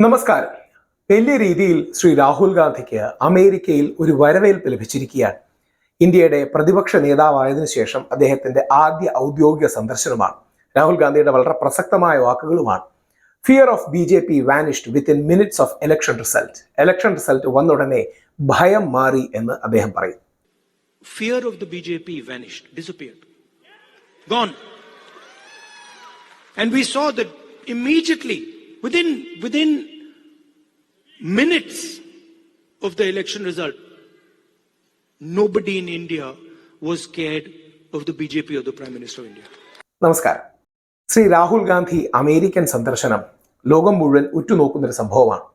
നമസ്കാരം. വലിയ രീതിയിൽ ശ്രീ രാഹുൽ ഗാന്ധിക്ക് അമേരിക്കയിൽ ഒരു വരവേൽപ്പ് ലഭിച്ചിരിക്കുകയാണ്. ഇന്ത്യയുടെ പ്രതിപക്ഷ നേതാവായതിനു ശേഷം അദ്ദേഹത്തിന്റെ ആദ്യ ഔദ്യോഗിക സന്ദർശനമാണ്. രാഹുൽ ഗാന്ധിയുടെ വളരെ പ്രസക്തമായ വാക്കുകളുമാണ്. Fear of BJP vanished within minutes of election result വന്ന ഉടനെ ഭയം മാറി എന്ന് അദ്ദേഹം പറയും. Fear of the BJP vanished, disappeared, gone. And we saw that immediately, within minutes of the election result, nobody in India was scared of the BJP or the Prime Minister of India. നമസ്കാരം. Shri Rahul Gandhi American സന്ദർശനം ലോകം മുഴുവൻ ഉറ്റുനോക്കുന്നൊരു സംഭവമാണ്.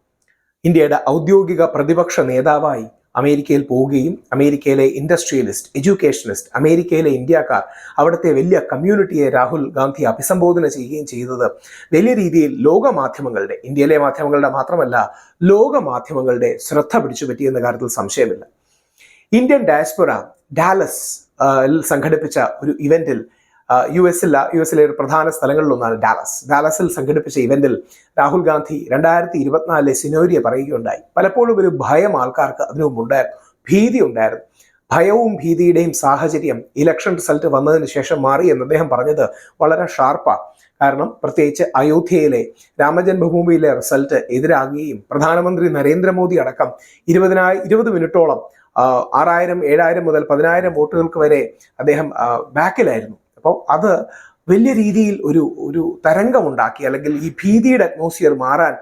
ഇന്ത്യയുടെ ഔദ്യോഗിക പ്രതിപക്ഷ നേതാവായി അമേരിക്കയിൽ പോവുകയും അമേരിക്കയിലെ ഇൻഡസ്ട്രിയലിസ്റ്റ്, എഡ്യൂക്കേഷനിസ്റ്റ്, അമേരിക്കയിലെ ഇന്ത്യക്കാർ, അവിടുത്തെ വലിയ കമ്മ്യൂണിറ്റിയെ രാഹുൽ ഗാന്ധി അഭിസംബോധന ചെയ്യുകയും ചെയ്തത് വലിയ രീതിയിൽ ലോകമാധ്യമങ്ങളുടെ, ഇന്ത്യയിലെ മാധ്യമങ്ങളുടെ മാത്രമല്ല ലോകമാധ്യമങ്ങളുടെ ശ്രദ്ധ പിടിച്ചുപറ്റിയെന്ന കാര്യത്തിൽ സംശയമില്ല. ഇന്ത്യൻ ഡയസ്പൊറ ഡാലസ് സംഘടിപ്പിച്ച ഒരു ഇവന്റിൽ, യു എസിലെ ഒരു പ്രധാന സ്ഥലങ്ങളിലൊന്നാണ് ഡാലസിൽ സംഘടിപ്പിച്ച ഇവന്റിൽ രാഹുൽ ഗാന്ധി 2024 സിനോരിയ പറയുകയുണ്ടായി. പലപ്പോഴും ഒരു ഭയം ആൾക്കാർക്ക് അതിനു മുമ്പുണ്ടായിരുന്നു, ഭീതി ഉണ്ടായിരുന്നു. ഭയവും ഭീതിയുടെയും സാഹചര്യം ഇലക്ഷൻ റിസൾട്ട് വന്നതിന് ശേഷം മാറി എന്ന് അദ്ദേഹം പറഞ്ഞത് വളരെ ഷാർപ്പാണ്. കാരണം പ്രത്യേകിച്ച് അയോധ്യയിലെ രാമജന്മഭൂമിയിലെ റിസൾട്ട് എതിരാകുകയും പ്രധാനമന്ത്രി നരേന്ദ്രമോദി അടക്കം 20 മിനിറ്റോളം 6000, 7000 മുതൽ 10000 വോട്ടുകൾക്ക് വരെ അദ്ദേഹം ബാക്കിലായിരുന്നു. അപ്പോൾ അത് വലിയ രീതിയിൽ ഒരു തരംഗമുണ്ടാക്കി, അല്ലെങ്കിൽ ഈ ഭീതിയുടെ അറ്റ്മോസ്ഫിയർ മാറാൻ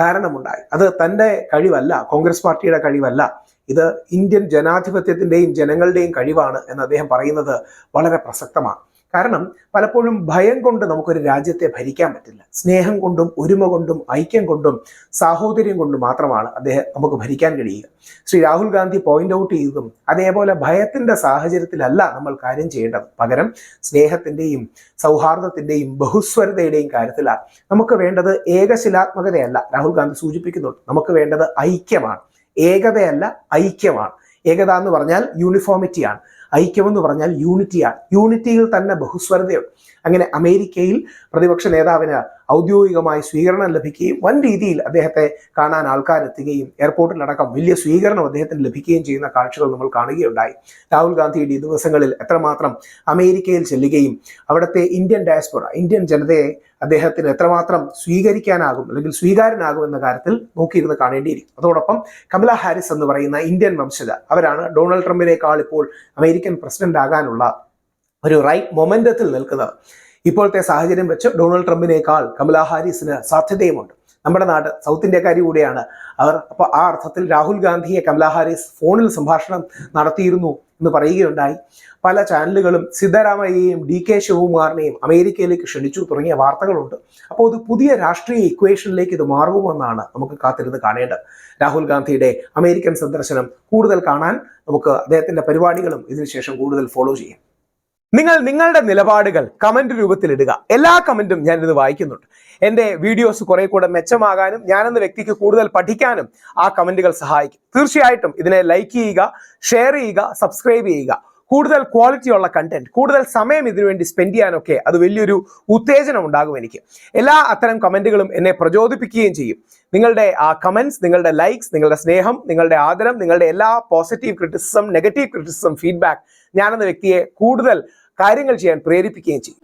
കാരണമുണ്ടായി. അത് തൻ്റെ കഴിവല്ല, കോൺഗ്രസ് പാർട്ടിയുടെ കഴിവല്ല, ഇത് ഇന്ത്യൻ ജനാധിപത്യത്തിൻ്റെയും ജനങ്ങളുടെയും കഴിവാണ് എന്ന് അദ്ദേഹം പറയുന്നത് വളരെ പ്രസക്തമാണ്. കാരണം പലപ്പോഴും ഭയം കൊണ്ട് നമുക്കൊരു രാജ്യത്തെ ഭരിക്കാൻ പറ്റില്ല. സ്നേഹം കൊണ്ടും ഒരുമ കൊണ്ടും ഐക്യം കൊണ്ടും സാഹോദര്യം കൊണ്ടും മാത്രമാണ് നമുക്ക് ഭരിക്കാൻ കഴിയുക. ശ്രീ രാഹുൽ ഗാന്ധി പോയിന്റ് ഔട്ട് ചെയ്തതും അതേപോലെ ഭയത്തിന്റെ സാഹചര്യത്തിലല്ല നമ്മൾ കാര്യം ചെയ്യേണ്ടത്. പകരം സ്നേഹത്തിന്റെയും സൗഹാർദ്ദത്തിന്റെയും ബഹുസ്വരതയുടെയും കാര്യത്തിലാണ്. നമുക്ക് വേണ്ടത് ഏകശിലാത്മകതയല്ല, രാഹുൽ ഗാന്ധി സൂചിപ്പിക്കുന്നുണ്ട്. നമുക്ക് വേണ്ടത് ഐക്യമാണ്, ഏകതയല്ല ഐക്യമാണ്. ഏകത എന്ന് പറഞ്ഞാൽ യൂണിഫോമിറ്റിയാണ്, ഐക്യമെന്ന് പറഞ്ഞാൽ യൂണിറ്റിയാണ്. യൂണിറ്റിയിൽ തന്നെ ബഹുസ്വരതയുണ്ട്. അങ്ങനെ അമേരിക്കയിൽ പ്രതിപക്ഷ നേതാവിന് ഔദ്യോഗികമായി സ്വീകരണം ലഭിക്കുകയും വൻ രീതിയിൽ അദ്ദേഹത്തെ കാണാൻ ആൾക്കാരെത്തുകയും എയർപോർട്ടിലടക്കം വലിയ സ്വീകരണം അദ്ദേഹത്തിന് ലഭിക്കുകയും ചെയ്യുന്ന കാഴ്ചകൾ നമ്മൾ കാണുകയുണ്ടായി. രാഹുൽ ഗാന്ധിയുടെ ഈ ദിവസങ്ങളിൽ എത്രമാത്രം അമേരിക്കയിൽ ചെല്ലുകയും അവിടുത്തെ ഇന്ത്യൻ ഡയസ്പൊറ, ഇന്ത്യൻ ജനതയെ അദ്ദേഹത്തിന് എത്രമാത്രം സ്വീകരിക്കാനാകും അല്ലെങ്കിൽ സ്വീകാര്യനാകും എന്ന കാര്യത്തിൽ നോക്കിയിരുന്ന് കാണേണ്ടിയിരിക്കും. അതോടൊപ്പം കമല ഹാരിസ് എന്ന് പറയുന്ന ഇന്ത്യൻ വംശജ, അവരാണ് ഡൊണാൾഡ് ട്രംപിനേക്കാൾ ഇപ്പോൾ അമേരിക്കൻ പ്രസിഡന്റ് ആകാനുള്ള ഒരു റൈറ്റ് മൊമെന്റത്തിൽ നിൽക്കുന്നത്. ഇപ്പോഴത്തെ സാഹചര്യം വെച്ച് ഡൊണാൾഡ് ട്രംപിനേക്കാൾ കമല ഹാരിസിന് സാധ്യതയുമുണ്ട്. നമ്മുടെ നാട് സൗത്ത് ഇന്ത്യക്കാരി കൂടിയാണ് അവർ. അപ്പോൾ ആ അർത്ഥത്തിൽ രാഹുൽ ഗാന്ധിയെ കമല ഹാരിസ് ഫോണിൽ സംഭാഷണം നടത്തിയിരുന്നു എന്ന് പറയുകയുണ്ടായി. പല ചാനലുകളും സിദ്ധരാമയ്യയും DK ശിവകുമാറിനെയും അമേരിക്കയിലേക്ക് ക്ഷണിച്ചു തുടങ്ങിയ വാർത്തകളുണ്ട്. അപ്പോൾ ഒരു പുതിയ രാഷ്ട്രീയ ഇക്വേഷനിലേക്ക് ഇത് മാറുമെന്നാണ് നമുക്ക് കാത്തിരുന്ന് കാണേണ്ടത്. രാഹുൽ ഗാന്ധിയുടെ അമേരിക്കൻ സന്ദർശനം കൂടുതൽ കാണാൻ നമുക്ക് അദ്ദേഹത്തിന്റെ പരിപാടികളും ഇതിനുശേഷം കൂടുതൽ ഫോളോ ചെയ്യാം. നിങ്ങൾ നിങ്ങളുടെ നിലപാടുകൾ കമന്റ് രൂപത്തിൽ ഇടുക. എല്ലാ കമന്റും ഞാനിത് വായിക്കുന്നുണ്ട്. എൻ്റെ വീഡിയോസ് കുറെ കൂടെ മെച്ചമാകാനും ഞാനെന്ന വ്യക്തിക്ക് കൂടുതൽ പഠിക്കാനും ആ കമന്റുകൾ സഹായിക്കും. തീർച്ചയായിട്ടും ഇതിനെ ലൈക്ക് ചെയ്യുക, ഷെയർ ചെയ്യുക, സബ്സ്ക്രൈബ് ചെയ്യുക. കൂടുതൽ ക്വാളിറ്റിയുള്ള കണ്ടന്റ്, കൂടുതൽ സമയം ഇതിനുവേണ്ടി സ്പെൻഡ് ചെയ്യാനൊക്കെ അത് വലിയൊരു ഉത്തേജനം ഉണ്ടാകും എനിക്ക്. എല്ലാ അത്തരം കമന്റുകളും എന്നെ പ്രചോദിപ്പിക്കുകയും ചെയ്യും. നിങ്ങളുടെ ആ കമന്റ്സ്, നിങ്ങളുടെ ലൈക്സ്, നിങ്ങളുടെ സ്നേഹം, നിങ്ങളുടെ ആദരം, നിങ്ങളുടെ എല്ലാ positive criticism, negative criticism, feedback ഞാനെന്ന വ്യക്തിയെ കൂടുതൽ കാര്യങ്ങൾ ചെയ്യാൻ പ്രേരിപ്പിക്കുകയും ചെയ്യും.